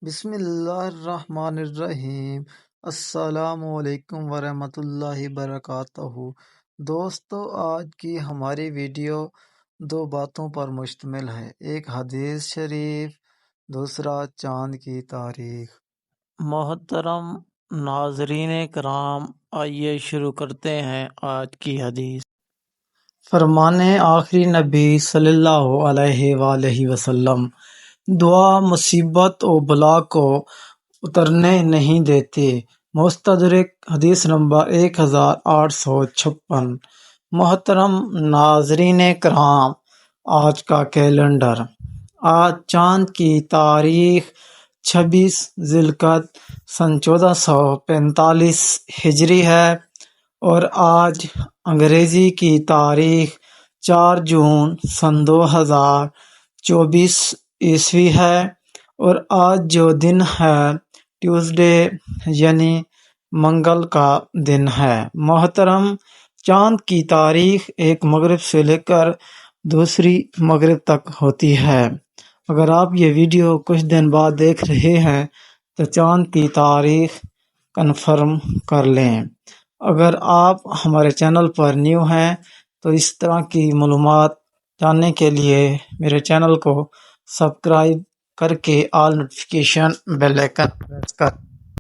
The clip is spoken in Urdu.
بسم اللہ الرحمن الرحیم۔ السلام علیکم ورحمۃ اللہ وبرکاتہ۔ دوستو، آج کی ہماری ویڈیو دو باتوں پر مشتمل ہے، ایک حدیث شریف، دوسرا چاند کی تاریخ۔ محترم ناظرین کرام، آئیے شروع کرتے ہیں آج کی حدیث۔ فرمان آخری نبی صلی اللہ علیہ وآلہ وسلم: دعا مصیبت و بلا کو اترنے نہیں دیتی۔ مستدرک حدیث نمبر 1856۔ محترم ناظرین کرام، آج کا کیلنڈر۔ آج چاند کی تاریخ 26 ذی القعدہ سن 1445 ہجری ہے اور آج انگریزی کی تاریخ 4 جون سن 2024 عیسوی ہے اور آج جو دن ہے ٹیوزڈے یعنی منگل کا دن ہے۔ محترم، چاند کی تاریخ ایک مغرب سے لے کر دوسری مغرب تک ہوتی ہے۔ اگر آپ یہ ویڈیو کچھ دن بعد دیکھ رہے ہیں تو چاند کی تاریخ کنفرم کر لیں۔ اگر آپ ہمارے چینل پر نیو ہیں تو اس طرح کی معلومات جاننے کے لیے میرے چینل کو سبسکرائب کر کے آل نوٹیفیکیشن بیل آئکن پریس کر